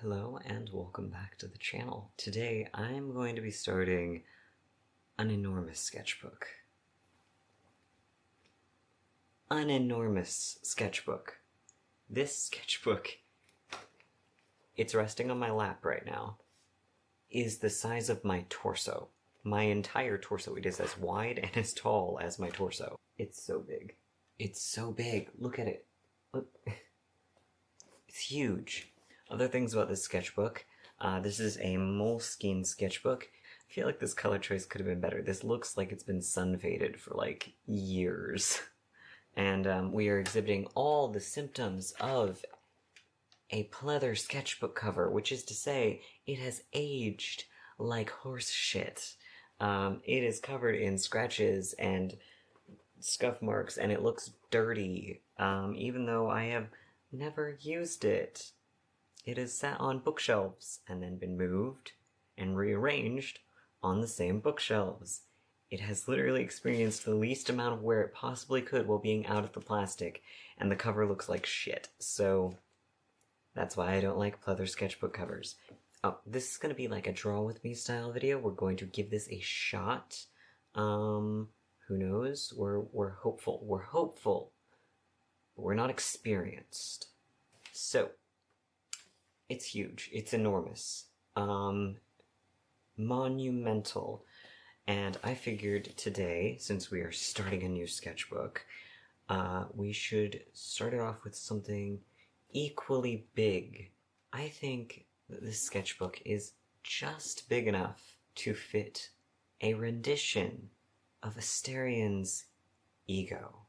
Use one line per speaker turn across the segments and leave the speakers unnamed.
Hello and welcome back to the channel. Today I'm going to be starting an enormous sketchbook. An enormous sketchbook. This sketchbook, it's resting on my lap right now, is the size of my torso. My entire torso. It is as wide and as tall as my torso. It's so big. It's so big. Look at it. Look. It's huge. Other things about this sketchbook. This is a Moleskine sketchbook. I feel like this color choice could have been better. This looks like it's been sun faded for like years. And we are exhibiting all the symptoms of a pleather sketchbook cover, which is to say, it has aged like horse shit. It is covered in scratches and scuff marks, and it looks dirty, even though I have never used it. It has sat on bookshelves and then been moved and rearranged on the same bookshelves. It has literally experienced the least amount of wear it possibly could while being out of the plastic, and the cover looks like shit, so that's why I don't like pleather sketchbook covers. Oh, this is going to be like a draw with me style video. We're going to give this a shot. Who knows? We're hopeful. We're hopeful. But we're not experienced. So, it's huge. It's enormous. Monumental. And I figured today, since we are starting a new sketchbook, we should start it off with something equally big. I think that this sketchbook is just big enough to fit a rendition of Astarion's ego.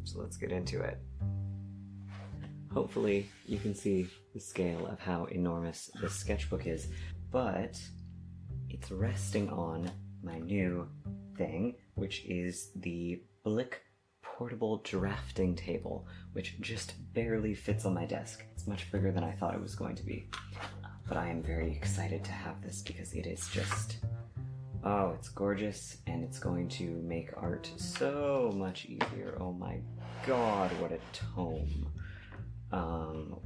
So let's get into it. Hopefully you can see the scale of how enormous this sketchbook is, but it's resting on my new thing, which is the Blick portable drafting table, which just barely fits on my desk. It's much bigger than I thought it was going to be, but I am very excited to have this because it is just, oh, it's gorgeous, and it's going to make art so much easier. Oh my god, what a tome.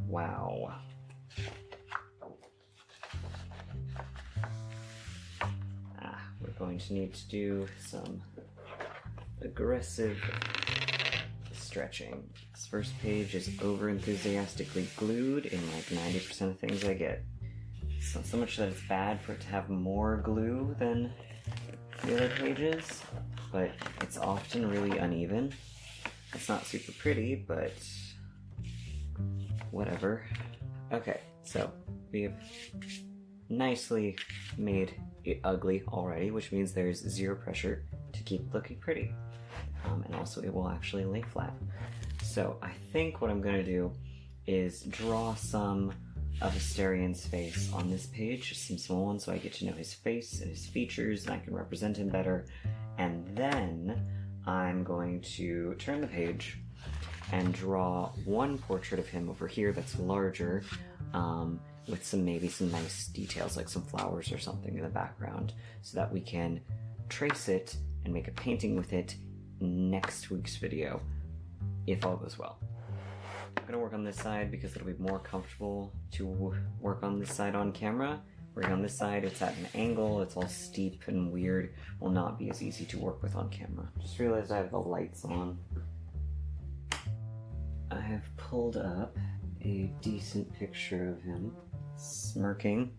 Wow. We're going to need to do some aggressive stretching. This first page is over-enthusiastically glued in like 90% of things I get. It's not so much that it's bad for it to have more glue than the other pages, but it's often really uneven. It's not super pretty, but whatever. Okay, so we have nicely made it ugly already, which means there's zero pressure to keep it looking pretty. And also it will actually lay flat. So I think what I'm going to do is draw some of Astarion's face on this page, just some small ones so I get to know his face and his features and I can represent him better. And then I'm going to turn the page and draw one portrait of him over here that's larger, with maybe some nice details like some flowers or something in the background, so that we can trace it and make a painting with it next week's video, if all goes well. I'm going to work on this side because it'll be more comfortable to work on this side on camera. Working on this side, it's at an angle, it's all steep and weird, will not be as easy to work with on camera. Just realized I have the lights on. I have pulled up a decent picture of him smirking,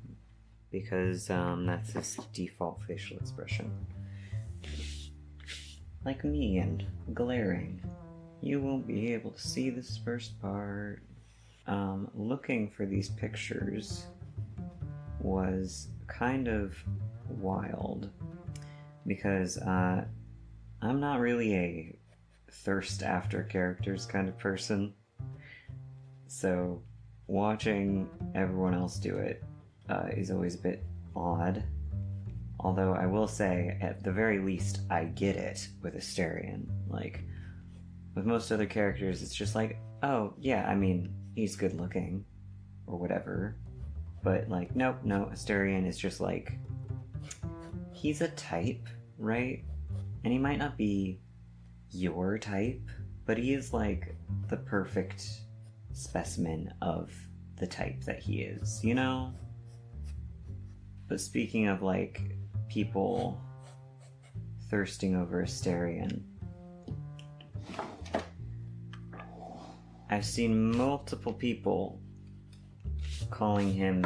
because that's his default facial expression. Like me, and glaring. You won't be able to see this first part. Looking for these pictures was kind of wild, because I'm not really a thirst after characters kind of person, so watching everyone else do it is always a bit odd. Although I will say, at the very least, I get it with Astarion. Like, with most other characters, it's just like, oh, yeah, I mean, he's good looking, or whatever. But, like, nope, no, Astarion is just like, he's a type, right? And he might not be your type, but he is like the perfect specimen of the type that he is, you know? But speaking of, like, people thirsting over Astarion, I've seen multiple people calling him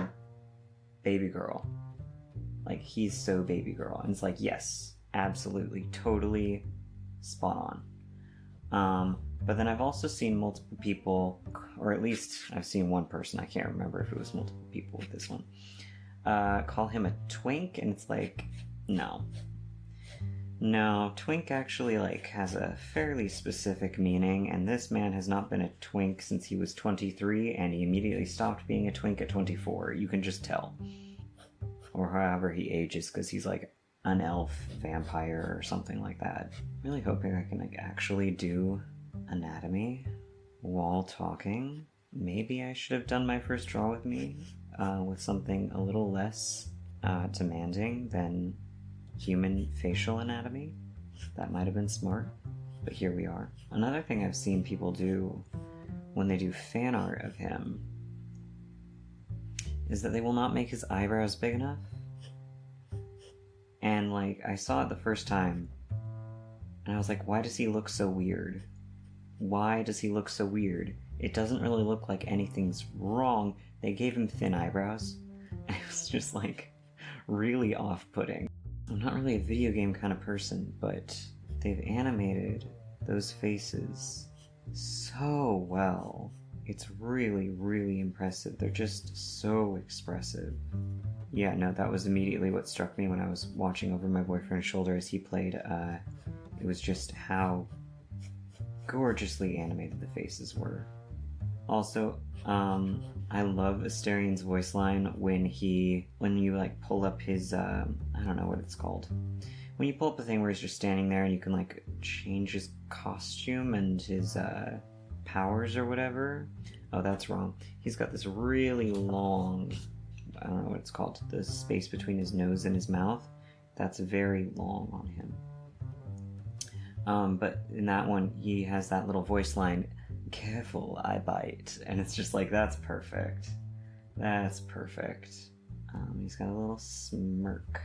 baby girl. Like, he's so baby girl. And it's like, yes, absolutely, totally spot on. But then I've also seen multiple people, or at least I've seen one person, I can't remember if it was multiple people with this one, call him a twink, and it's like, no. No, twink actually, like, has a fairly specific meaning, and this man has not been a twink since he was 23, and he immediately stopped being a twink at 24. You can just tell. Or however he ages, because he's, like, an elf vampire or something like that. I'm really hoping I can, like, actually do anatomy while talking. Maybe I should have done my first draw with me with something a little less demanding than human facial anatomy. That might have been smart, but here we are. Another thing I've seen people do when they do fan art of him is that they will not make his eyebrows big enough. And, like, I saw it the first time, and I was like, why does he look so weird? Why does he look so weird? It doesn't really look like anything's wrong. They gave him thin eyebrows, and it was just, like, really off-putting. I'm not really a video game kind of person, but they've animated those faces so well. It's really, really impressive. They're just so expressive. Yeah, no, that was immediately what struck me when I was watching over my boyfriend's shoulder as he played. It was just how gorgeously animated the faces were. Also, I love Astarion's voice line when you, like, pull up his, I don't know what it's called. When you pull up the thing where he's just standing there and you can, like, change his costume and his, powers or whatever. Oh, that's wrong. He's got this really long, I don't know what it's called, the space between his nose and his mouth. That's very long on him. But in that one, he has that little voice line, "Careful, I bite." And it's just like, that's perfect. That's perfect. He's got a little smirk,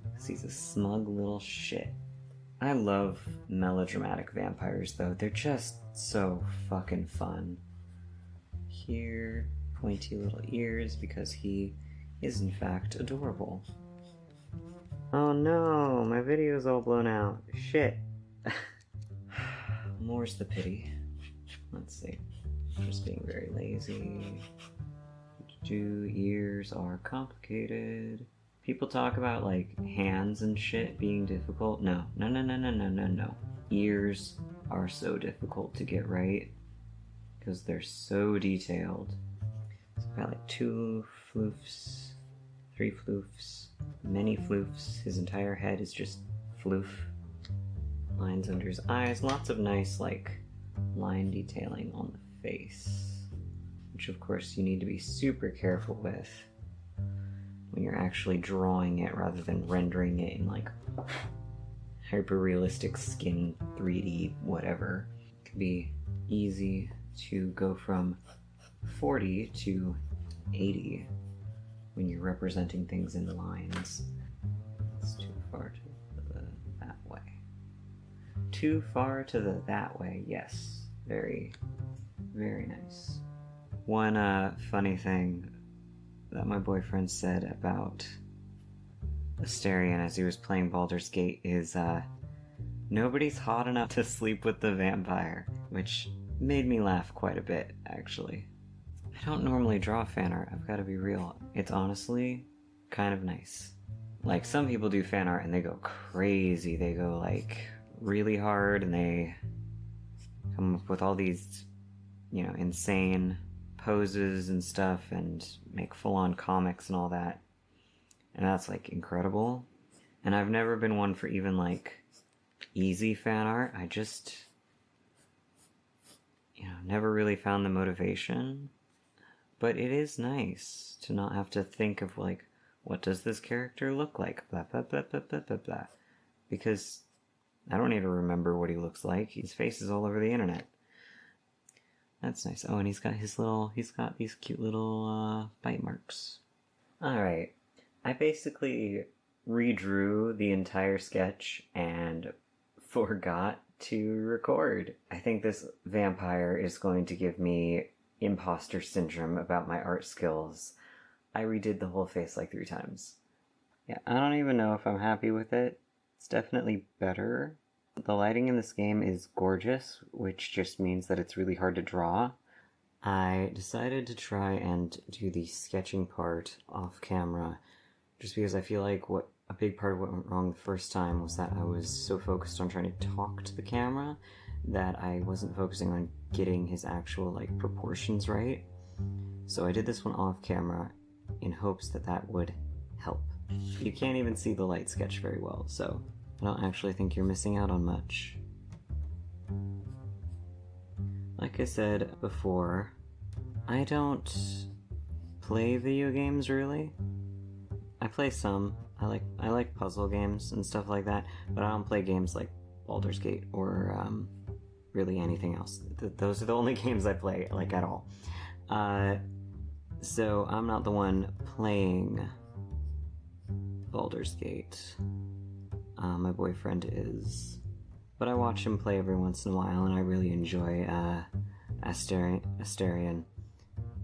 because he's a smug little shit. I love melodramatic vampires, though. They're just so fucking fun. Here, pointy little ears, because he is in fact adorable. Oh no, my video's all blown out. Shit. More's the pity. Let's see. Just being very lazy. Ears are complicated. People talk about, like, hands and shit being difficult. No. Ears are so difficult to get right because they're so detailed. So I've got, like, 2 floofs, 3 floofs, many floofs. His entire head is just floof. Lines under his eyes. Lots of nice, like, line detailing on the face, which of course you need to be super careful with when you're actually drawing it rather than rendering it in, like, hyper-realistic skin 3D whatever. It can be easy to go from 40 to 80 when you're representing things in lines. It's too far to the that way. Too far to the that way, yes. Very, very nice. One funny thing that my boyfriend said about Astarion as he was playing Baldur's Gate is, nobody's hot enough to sleep with the vampire, which made me laugh quite a bit, actually. I don't normally draw fan art, I've got to be real. It's honestly kind of nice. Like, some people do fan art and they go crazy. They go, like, really hard and they come up with all these, you know, insane poses and stuff and make full-on comics and all that. And that's, like, incredible. And I've never been one for even, like, easy fan art. I just, you know, never really found the motivation. But it is nice to not have to think of, like, what does this character look like? Blah, blah, blah, blah, blah, blah, blah. Because I don't need to remember what he looks like. His face is all over the internet. That's nice. Oh, and he's got these cute little bite marks. Alright. I basically redrew the entire sketch and forgot to record. I think this vampire is going to give me imposter syndrome about my art skills. I redid the whole face like 3 times. Yeah, I don't even know if I'm happy with it. It's definitely better. The lighting in this game is gorgeous, which just means that it's really hard to draw. I decided to try and do the sketching part off camera, just because I feel like a big part of what went wrong the first time was that I was so focused on trying to talk to the camera that I wasn't focusing on getting his actual proportions right. So I did this one off camera in hopes that that would help. You can't even see the light sketch very well, so I don't actually think you're missing out on much. Like I said before, I don't play video games really. I play some. I like puzzle games and stuff like that, but I don't play games like Baldur's Gate or really anything else. Those are the only games I play at all. So I'm not the one playing Baldur's Gate. My boyfriend is, but I watch him play every once in a while, and I really enjoy Astarion.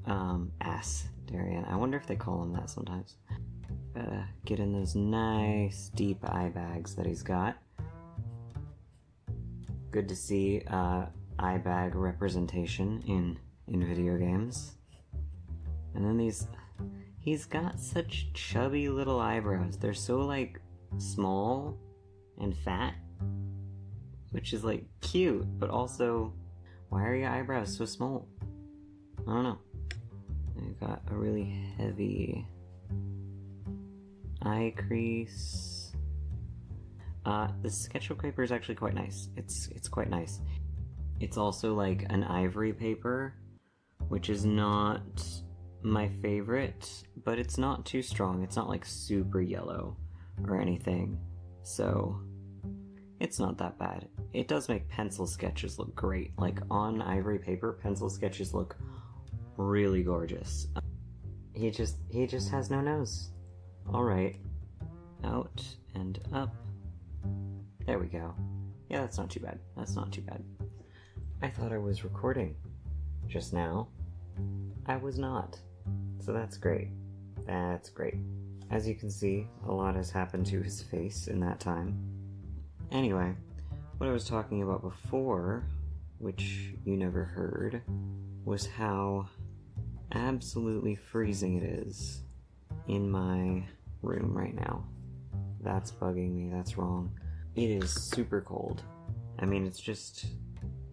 Astarion. I wonder if they call him that sometimes. Gotta get in those nice deep eye bags that he's got. Good to see eye bag representation in video games. And then he's got such chubby little eyebrows. They're so small and fat, which is cute, but also, why are your eyebrows so small? I don't know. You've got a really heavy eye crease. The sketchbook paper is actually quite nice. It's quite nice. It's also an ivory paper, which is not my favorite, but it's not too strong. It's not super yellow or anything, so it's not that bad. It does make pencil sketches look great. On ivory paper, pencil sketches look really gorgeous. He just has no nose. Alright. Out and up. There we go. Yeah, that's not too bad. That's not too bad. I thought I was recording just now. I was not. So that's great. That's great. As you can see, a lot has happened to his face in that time. Anyway, what I was talking about before, which you never heard, was how absolutely freezing it is in my room right now. That's bugging me. That's wrong. It is super cold. I mean, it's just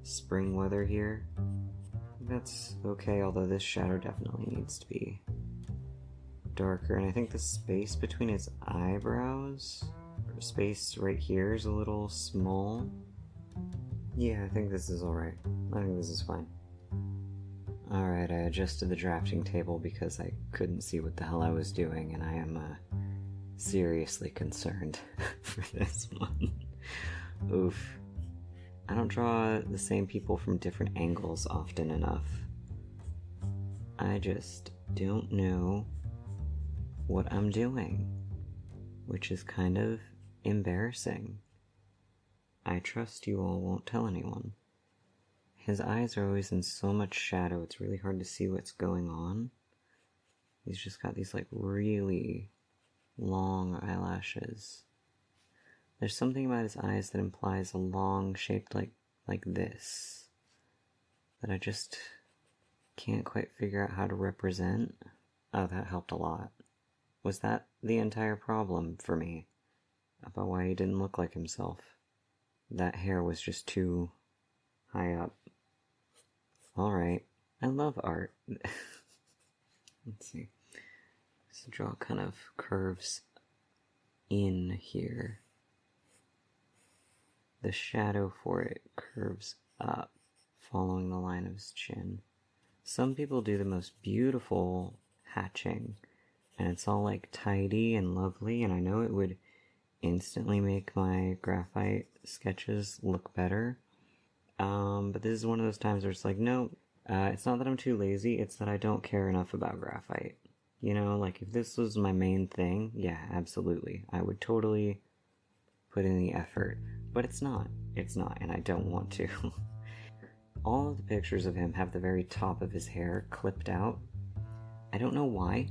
spring weather here. That's okay, although this shadow definitely needs to be darker, and I think the space between his eyebrows, or space right here, is a little small. Yeah, I think this is alright. I think this is fine. Alright, I adjusted the drafting table because I couldn't see what the hell I was doing, and I am seriously concerned for this one. Oof. I don't draw the same people from different angles often enough. I just don't know what I'm doing, which is kind of embarrassing. I trust you all won't tell anyone. His eyes are always in so much shadow, it's really hard to see what's going on. He's just got these really long eyelashes. There's something about his eyes that implies a long shaped like this that I just can't quite figure out how to represent. Oh, that helped a lot. Was that the entire problem for me about why he didn't look like himself? That hair was just too high up. Alright. I love art. Let's see. Let's draw kind of curves in here. The shadow for it curves up, following the line of his chin. Some people do the most beautiful hatching, and it's all tidy and lovely, and I know it would instantly make my graphite sketches look better. But this is one of those times where it's no, It's not that I'm too lazy, it's that I don't care enough about graphite. You know, like if this was my main thing, yeah, absolutely. I would totally put in the effort. But it's not. It's not, and I don't want to. All of the pictures of him have the very top of his hair clipped out. I don't know why.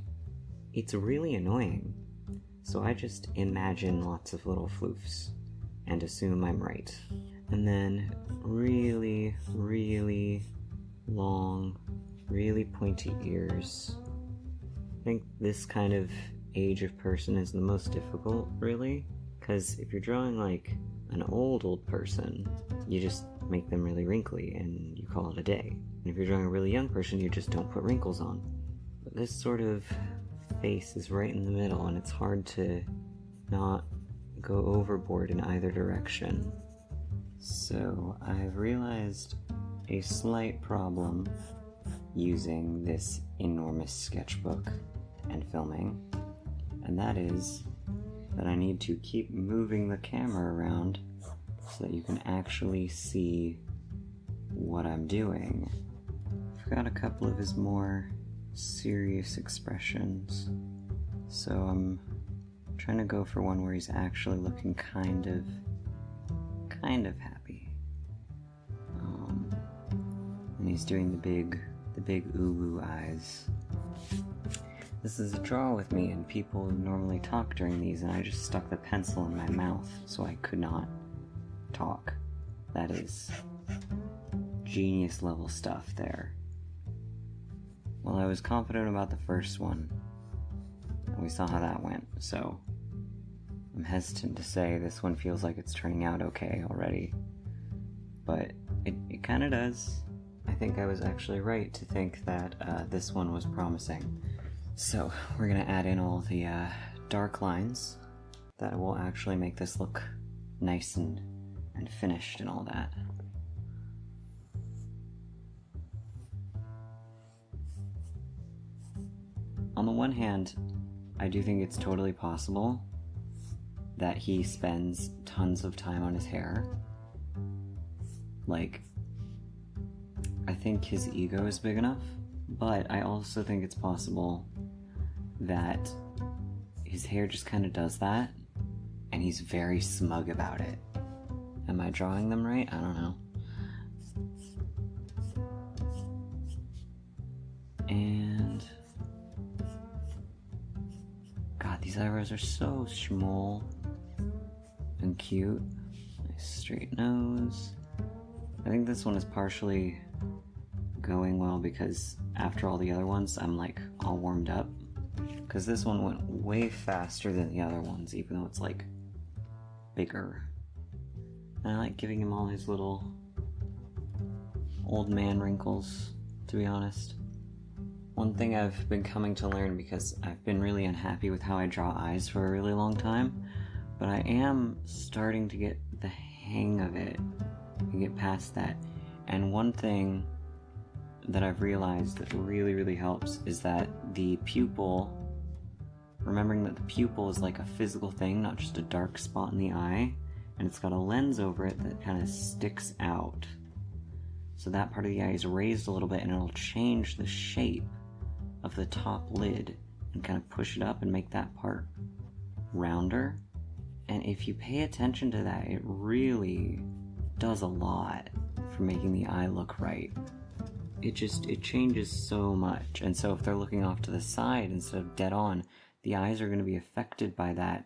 It's really annoying. So I just imagine lots of little floofs and assume I'm right. And then really, really long, really pointy ears. I think this kind of age of person is the most difficult, really. Because if you're drawing like an old person, you just make them really wrinkly and you call it a day. And if you're drawing a really young person, you just don't put wrinkles on. But this sort of face is right in the middle, and it's hard to not go overboard in either direction. So I've realized a slight problem using this enormous sketchbook and filming, and that is that I need to keep moving the camera around so that you can actually see what I'm doing. I've got a couple of his more serious expressions, so I'm trying to go for one where he's actually looking kind of happy. And he's doing the big ooh eyes. This is a draw with me, and people normally talk during these, and I just stuck the pencil in my mouth so I could not talk. That is genius level stuff there. Well, I was confident about the first one, and we saw how that went, so I'm hesitant to say this one feels like it's turning out okay already, but it kind of does. I think I was actually right to think that this one was promising. So we're going to add in all the dark lines that will actually make this look nice and finished and all that. On the one hand, I do think it's totally possible that he spends tons of time on his hair. Like, I think his ego is big enough, but I also think it's possible that his hair just kind of does that, and he's very smug about it. Am I drawing them right? I don't know. And God, these eyebrows are so small and cute. Nice straight nose. I think this one is partially going well because after all the other ones, I'm like all warmed up. Because this one went way faster than the other ones, even though it's like bigger. And I like giving him all his little old man wrinkles, to be honest. One thing I've been coming to learn, because I've been really unhappy with how I draw eyes for a really long time, but I am starting to get the hang of it and get past that. And one thing that I've realized that really, really helps is that the pupil, remembering that the pupil is like a physical thing, not just a dark spot in the eye, and it's got a lens over it that kind of sticks out. So that part of the eye is raised a little bit, and it'll change the shape of the top lid and kind of push it up and make that part rounder. And if you pay attention to that, it really does a lot for making the eye look right. It changes so much. And so if they're looking off to the side instead of dead on, the eyes are going to be affected by that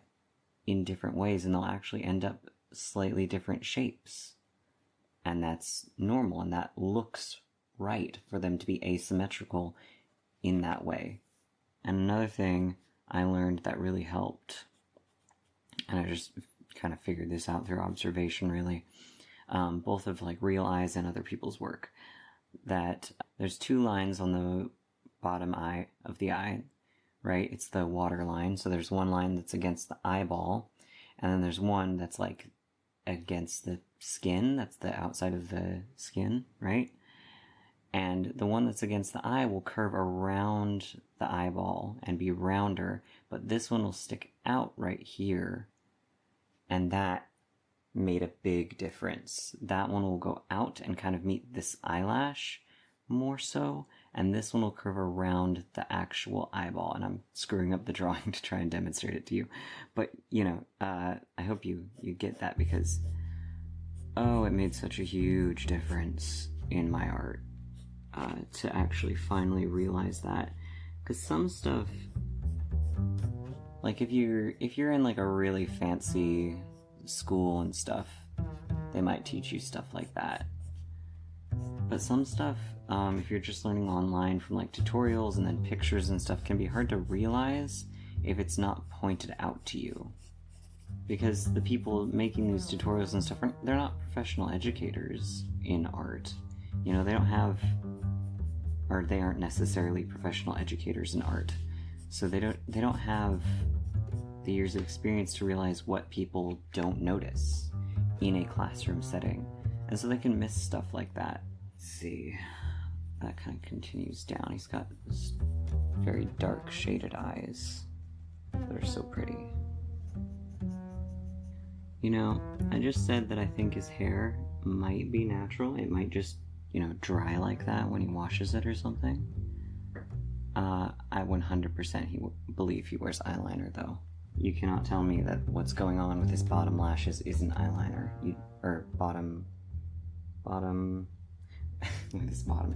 in different ways, and they'll actually end up slightly different shapes. And that's normal, and that looks right for them to be asymmetrical in that way. And another thing I learned that really helped, and I just kind of figured this out through observation, really, both of like real eyes and other people's work, that there's two lines on the bottom eye of the eye, right? It's the water line. So there's one line that's against the eyeball, and then there's one that's like against the skin. That's the outside of the skin, right? And the one that's against the eye will curve around the eyeball and be rounder, but this one will stick out right here, and that made a big difference. That one will go out and kind of meet this eyelash more so, and this one will curve around the actual eyeball, and I'm screwing up the drawing to try and demonstrate it to you. But, you know, I hope you get that, because, oh, it made such a huge difference in my art to actually finally realize that. Because some stuff, like if you're in like a really fancy school and stuff, they might teach you stuff like that. But some stuff, if you're just learning online from like tutorials and then pictures and stuff, can be hard to realize if it's not pointed out to you. Because the people making these tutorials and stuff, they're not professional educators in art. You know, they don't have, or they aren't necessarily professional educators in art. So they don't have the years of experience to realize what people don't notice in a classroom setting. And so they can miss stuff like that. Let's see, that kind of continues down. He's got this very dark shaded eyes that are so pretty. You know, I just said that I think his hair might be natural. It might just, you know, dry like that when he washes it or something. I 100% believe he wears eyeliner, though. You cannot tell me that what's going on with his bottom lashes isn't eyeliner. Bottom with his bottom,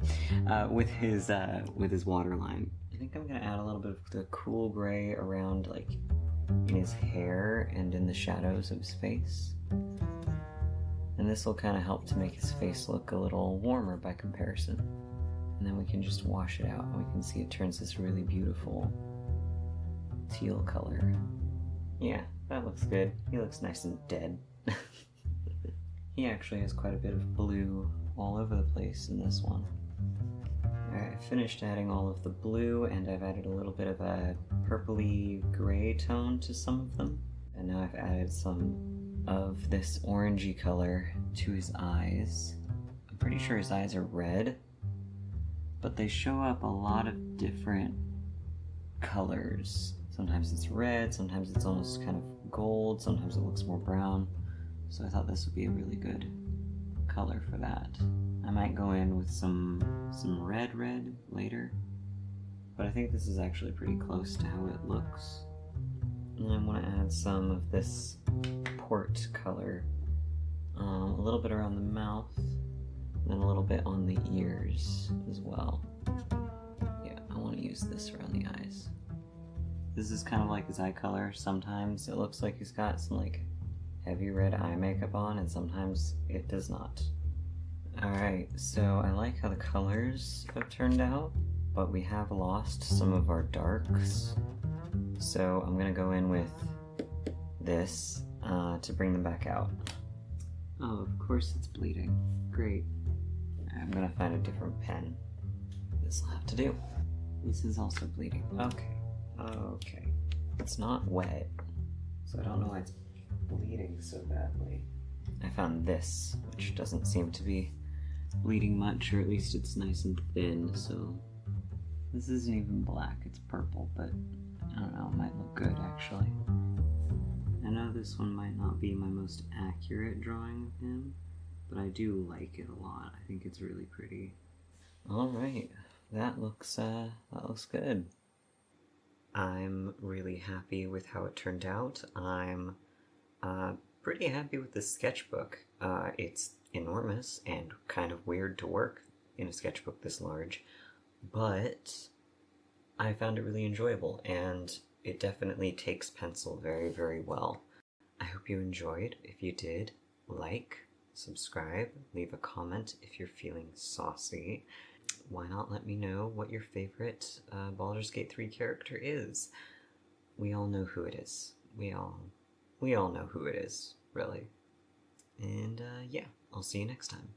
with his waterline. I think I'm gonna add a little bit of the cool gray around, like, in his hair and in the shadows of his face. And this will kind of help to make his face look a little warmer by comparison. And then we can just wash it out, and we can see it turns this really beautiful teal color. Yeah, that looks good. He looks nice and dead. He actually has quite a bit of blue all over the place in this one. Alright, I finished adding all of the blue, and I've added a little bit of a purpley gray tone to some of them. And now I've added some of this orangey color to his eyes. I'm pretty sure his eyes are red, but they show up a lot of different colors. Sometimes it's red, sometimes it's almost kind of gold, sometimes it looks more brown. So I thought this would be a really good color for that. I might go in with some red later, but I think this is actually pretty close to how it looks. And I want to add some of this port color, a little bit around the mouth, and then a little bit on the ears as well. Yeah, I want to use this around the eyes. This is kind of like his eye color. Sometimes it looks like he's got some like heavy red eye makeup on, and sometimes it does not. Alright, so I like how the colors have turned out, but we have lost some of our darks. So I'm gonna go in with this to bring them back out. Oh, of course it's bleeding. Great. I'm gonna find a different pen. This'll have to do. This is also bleeding. Okay. It's not wet, so I don't know why it's bleeding so badly. I found this, which doesn't seem to be bleeding much, or at least it's nice and thin, so this isn't even black, it's purple, but I don't know, it might look good actually. I know this one might not be my most accurate drawing of him, but I do like it a lot. I think it's really pretty. Alright, that looks good. I'm really happy with how it turned out. I'm pretty happy with the sketchbook. It's enormous and kind of weird to work in a sketchbook this large, but I found it really enjoyable, and it definitely takes pencil very, very well. I hope you enjoyed. If you did, like, subscribe, leave a comment if you're feeling saucy. Why not let me know what your favorite Baldur's Gate 3 character is? We all know who it is. We all know who it is, really. And yeah, I'll see you next time.